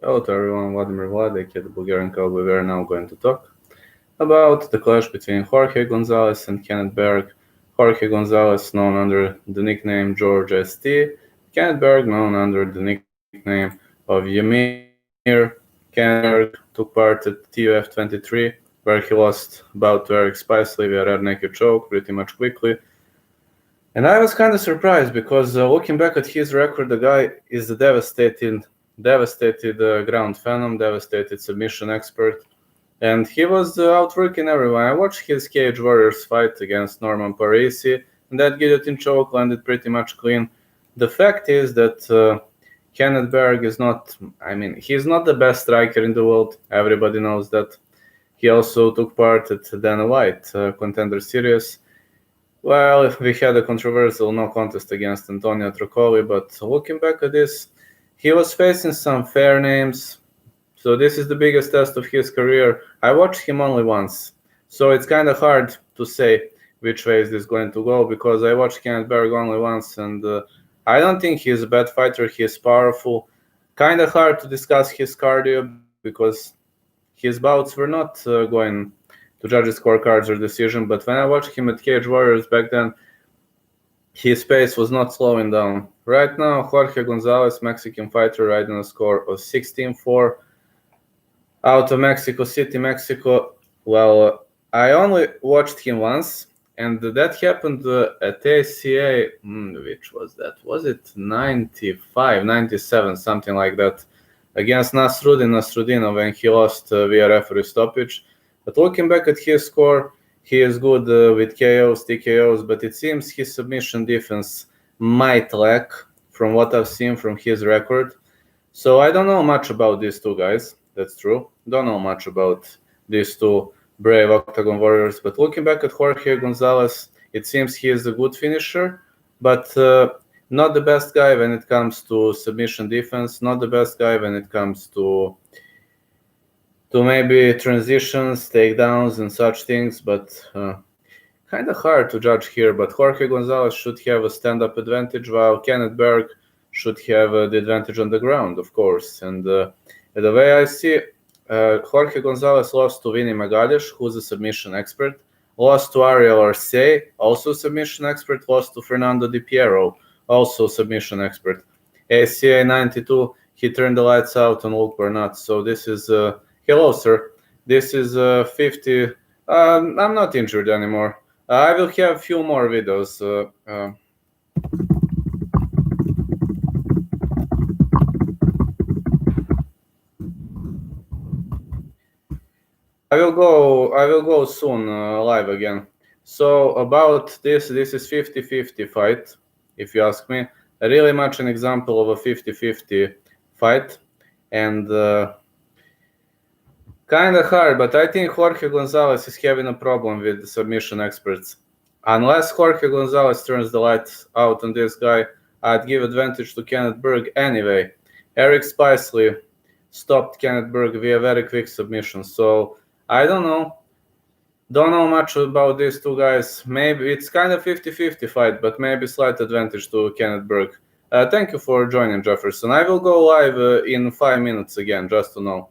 Hello to everyone, Vladimir Vladek, the Bulgarian Cowboy. We are now going to talk about the clash between Jorge Gonzalez and Kenneth Bergh. Jorge Gonzalez, known under the nickname George ST, Kenneth Bergh, known under the nickname of Ymir. Kenneth Bergh took part at TUF 23, where he lost bout to Eric Spicely via rear naked choke pretty much quickly. And I was kind of surprised because looking back at his record, the guy is a devastated ground phenom, devastated submission expert, and he was outworking everyone. I watched his Cage Warriors fight against Norman Parisi, and that guillotine choke landed pretty much clean. The fact is that Kenneth Bergh is not, he's not the best striker in the world. Everybody knows that. He also took part at Dana White Contender Series. Well, we had a controversial no contest against Antonio Trocoli, but looking back at this, he was facing some fair names. So this is the biggest test of his career. I watched him only once, so it's kind of hard to say which way is this going to go because I watched Kenneth Bergh only once, and I don't think he's a bad fighter. He is powerful. Kind of hard to discuss his cardio because his bouts were not going to judges' scorecards or decision. But when I watched him at Cage Warriors back then, his pace was not slowing down. Right now, Jorge Gonzalez, Mexican fighter, riding a score of 16-4 out of Mexico City, Mexico. Well, I only watched him once, and that happened at ACA, which was that? Was it 95, 97, something like that, against Nasruddinov when he lost via referee stoppage. But looking back at his score, he is good with KOs, TKOs, but it seems his submission defense might lack from what I've seen from his record. So I don't know much about these two guys. That's true. Don't know much about these two brave Octagon warriors. But looking back at Jorge Gonzalez, it seems he is a good finisher, but not the best guy when it comes to submission defense, not the best guy when it comes to maybe transitions, takedowns, and such things, but kind of hard to judge here. But Jorge Gonzalez should have a stand-up advantage, while Kenneth Bergh should have the advantage on the ground, of course. And the way I see, Jorge Gonzalez lost to Vinny Magalhães, who's a submission expert, lost to Ariel Arce, also submission expert, lost to Fernando Di Piero, also submission expert. ACA 92, he turned the lights out on Luke Burnett. So this is, hello, sir. This is 50. I'm not injured anymore. I will have a few more videos. I will go soon live again. So about this is 50-50 fight, if you ask me. Really much an example of a 50-50 fight, and kind of hard, but I think Jorge Gonzalez is having a problem with the submission experts. Unless Jorge Gonzalez turns the lights out on this guy, I'd give advantage to Kenneth Bergh anyway. Eric Spicely stopped Kenneth Bergh via very quick submission, so I don't know. Don't know much about these two guys. Maybe it's kind of 50-50 fight, but maybe slight advantage to Kenneth Bergh. Thank you for joining, Jefferson. I will go live in 5 minutes again, just to know.